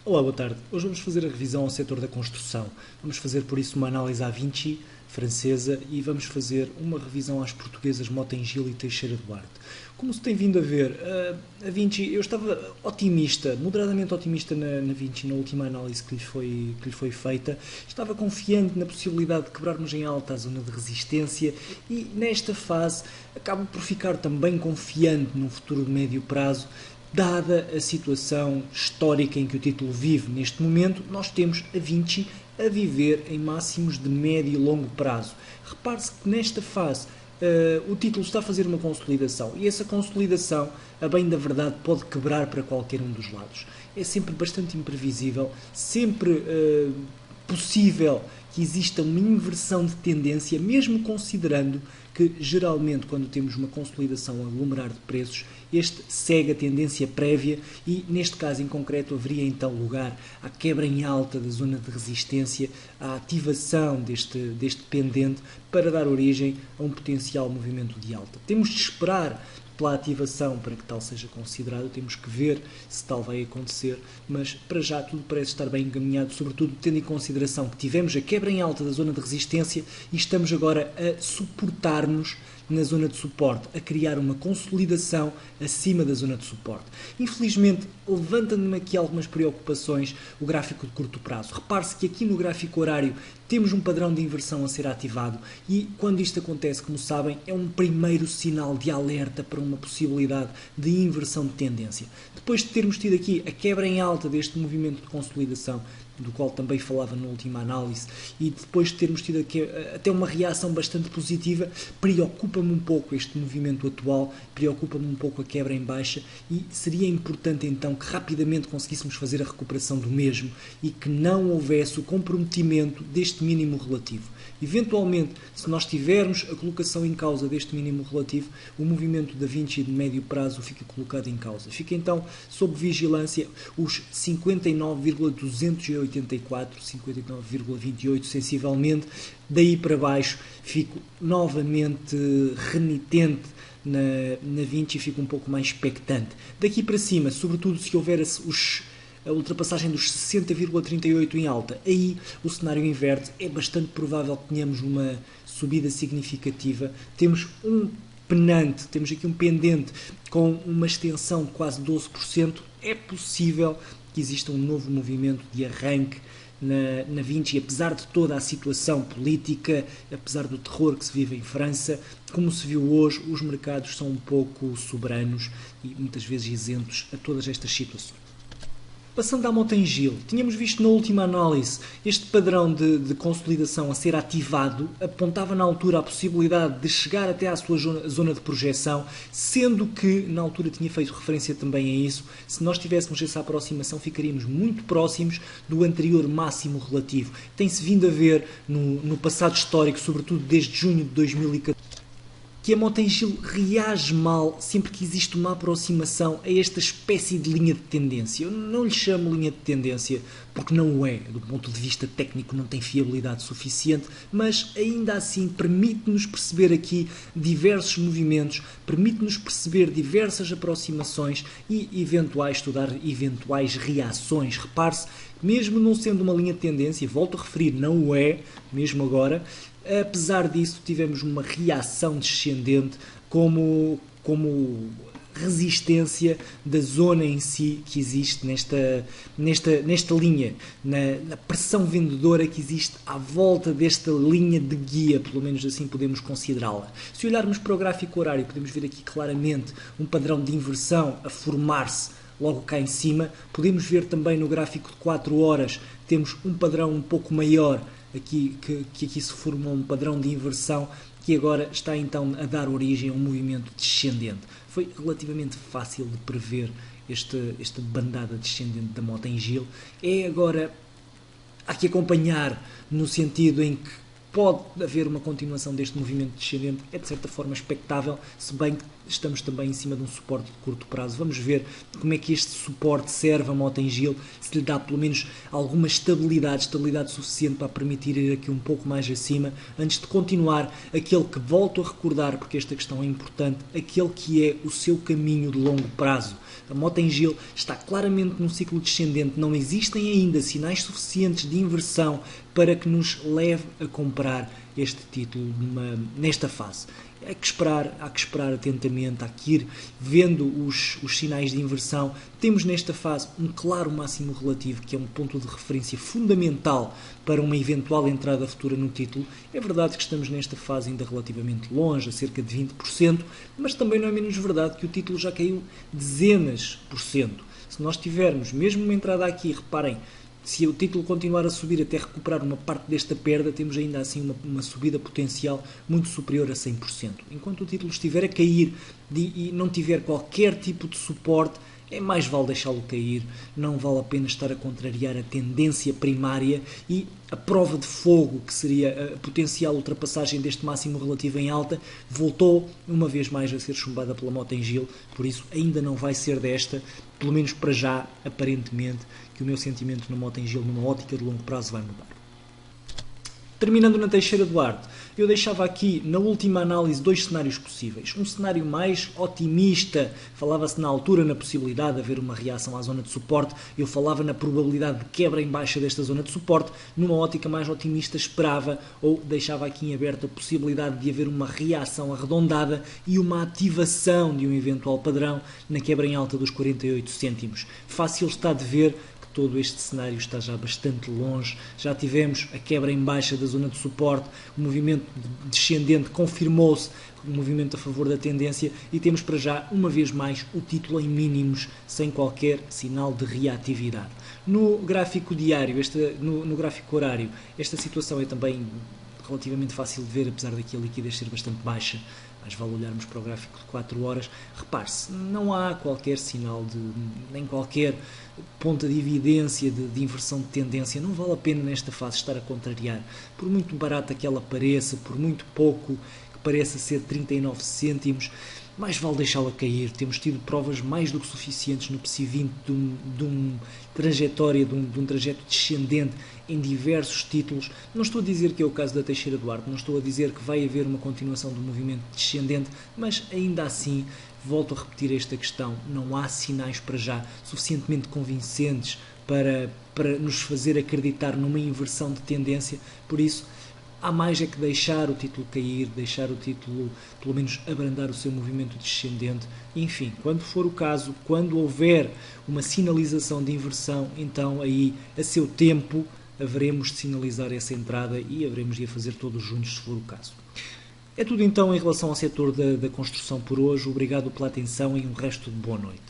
Olá, boa tarde. Hoje vamos fazer a revisão ao setor da construção. Vamos fazer, por isso, uma análise à Vinci, francesa, e vamos fazer uma revisão às portuguesas Mota-Engil e Teixeira de Duarte. Como se tem vindo a ver, a Vinci, eu estava otimista, moderadamente otimista na Vinci, na última análise que lhe foi feita. Estava confiante na possibilidade de quebrarmos em alta a zona de resistência e, nesta fase, acabo por ficar também confiante num futuro de médio prazo. Dada a situação histórica em que o título vive neste momento, nós temos a Vinci a viver em máximos de médio e longo prazo. Repare-se que nesta fase o título está a fazer uma consolidação e essa consolidação, a bem da verdade, pode quebrar para qualquer um dos lados. É sempre bastante imprevisível, sempre possível que exista uma inversão de tendência, mesmo considerando que, geralmente, quando temos uma consolidação a aglomerar de preços, este segue a tendência prévia e, neste caso em concreto, haveria então lugar à quebra em alta da zona de resistência, à ativação deste pendente para dar origem a um potencial movimento de alta. Temos de esperar pela ativação para que tal seja considerado, temos que ver se tal vai acontecer, mas para já tudo parece estar bem encaminhado, sobretudo tendo em consideração que tivemos a quebra em alta da zona de resistência e estamos agora a suportar-nos na zona de suporte, a criar uma consolidação acima da zona de suporte. Infelizmente, levanta-me aqui algumas preocupações o gráfico de curto prazo. Repare-se que aqui no gráfico horário temos um padrão de inversão a ser ativado e, quando isto acontece, como sabem, é um primeiro sinal de alerta para uma possibilidade de inversão de tendência. Depois de termos tido aqui a quebra em alta deste movimento de consolidação, do qual também falava na última análise, e depois de termos tido aqui até uma reação bastante positiva, preocupa-me um pouco este movimento atual, preocupa-me um pouco a quebra em baixa e seria importante então que rapidamente conseguíssemos fazer a recuperação do mesmo e que não houvesse o comprometimento deste mínimo relativo. Eventualmente, se nós tivermos a colocação em causa deste mínimo relativo, o movimento da Vinci de médio prazo fica colocado em causa. Fica então sob vigilância os 59,284, 59,28 sensivelmente. Daí para baixo fico novamente renitente na Vinci, fico um pouco mais expectante. Daqui para cima, sobretudo se houver a ultrapassagem dos 60,38 em alta, aí o cenário inverte, é bastante provável que tenhamos uma subida significativa. Temos temos aqui um pendente com uma extensão de quase 12%, é possível que exista um novo movimento de arranque na Vinci, apesar de toda a situação política, apesar do terror que se vive em França. Como se viu hoje, os mercados são um pouco soberanos e muitas vezes isentos a todas estas situações. Passando à Mota-Engil, tínhamos visto na última análise este padrão de consolidação a ser ativado, apontava na altura a possibilidade de chegar até à sua zona de projeção, sendo que na altura tinha feito referência também a isso. Se nós tivéssemos essa aproximação, ficaríamos muito próximos do anterior máximo relativo. Tem-se vindo a ver no passado histórico, sobretudo desde junho de 2014, que a Mota-Engil reage mal sempre que existe uma aproximação a esta espécie de linha de tendência. Eu não lhe chamo linha de tendência porque não o é, do ponto de vista técnico não tem fiabilidade suficiente, mas ainda assim permite-nos perceber aqui diversos movimentos, permite-nos perceber diversas aproximações e estudar eventuais reações. Repare-se, mesmo não sendo uma linha de tendência, volto a referir, não o é, mesmo agora. Apesar disso, tivemos uma reação descendente como resistência da zona em si que existe nesta linha, na pressão vendedora que existe à volta desta linha de guia, pelo menos assim podemos considerá-la. Se olharmos para o gráfico horário, podemos ver aqui claramente um padrão de inversão a formar-se logo cá em cima. Podemos ver também no gráfico de 4 horas, temos um padrão um pouco maior, que aqui se formou um padrão de inversão que agora está então a dar origem a um movimento descendente. Foi relativamente fácil de prever esta bandada descendente da Mota-Engil. É agora, há que acompanhar no sentido em que pode haver uma continuação deste movimento descendente, é de certa forma expectável, se bem que estamos também em cima de um suporte de curto prazo. Vamos ver como é que este suporte serve a Mota-Engil, se lhe dá pelo menos alguma estabilidade suficiente para permitir ir aqui um pouco mais acima, antes de continuar aquele que volto a recordar, porque esta questão é importante, aquele que é o seu caminho de longo prazo. A Mota-Engil está claramente num ciclo descendente, não existem ainda sinais suficientes de inversão para que nos leve a comprar este título nesta fase. Há que esperar atentamente, há que ir vendo os sinais de inversão. Temos nesta fase um claro máximo relativo, que é um ponto de referência fundamental para uma eventual entrada futura no título. É verdade que estamos nesta fase ainda relativamente longe, a cerca de 20%, mas também não é menos verdade que o título já caiu dezenas por cento. Se nós tivermos mesmo uma entrada aqui, reparem, se o título continuar a subir até recuperar uma parte desta perda, temos ainda assim uma subida potencial muito superior a 100%. Enquanto o título estiver a cair e não tiver qualquer tipo de suporte, é mais vale deixá-lo cair, não vale a pena estar a contrariar a tendência primária e a prova de fogo, que seria a potencial ultrapassagem deste máximo relativo em alta, voltou uma vez mais a ser chumbada pela Mota-Engil, por isso ainda não vai ser desta, pelo menos para já, aparentemente, que o meu sentimento na Mota-Engil, numa ótica de longo prazo, vai mudar. Terminando na Teixeira Duarte, eu deixava aqui na última análise dois cenários possíveis. Um cenário mais otimista, falava-se na altura na possibilidade de haver uma reação à zona de suporte, eu falava na probabilidade de quebra em baixa desta zona de suporte. Numa ótica mais otimista, esperava ou deixava aqui em aberto a possibilidade de haver uma reação arredondada e uma ativação de um eventual padrão na quebra em alta dos 48 cêntimos. Fácil está de ver todo este cenário está já bastante longe, já tivemos a quebra em baixa da zona de suporte, o movimento descendente confirmou-se, o movimento a favor da tendência, e temos para já, uma vez mais, o título em mínimos, sem qualquer sinal de reatividade. No gráfico diário, no gráfico horário, esta situação é também relativamente fácil de ver, apesar daqui a liquidez ser bastante baixa. Mais vale olharmos para o gráfico de 4 horas. Repare-se, não há qualquer sinal nem qualquer ponta de evidência de inversão de tendência. Não vale a pena nesta fase estar a contrariar. Por muito barata que ela pareça, por muito pouco que pareça ser 39 cêntimos, mais vale deixá-la cair. Temos tido provas mais do que suficientes no PSI 20 de um trajeto descendente em diversos títulos. Não estou a dizer que é o caso da Teixeira Duarte, não estou a dizer que vai haver uma continuação do movimento descendente, mas ainda assim, volto a repetir esta questão, não há sinais para já suficientemente convincentes para nos fazer acreditar numa inversão de tendência, por isso há mais é que deixar o título cair, deixar o título pelo menos abrandar o seu movimento descendente. Enfim, quando for o caso, quando houver uma sinalização de inversão, então aí a seu tempo haveremos de sinalizar essa entrada e haveremos de a fazer todos juntos se for o caso. É tudo então em relação ao setor da construção por hoje. Obrigado pela atenção e um resto de boa noite.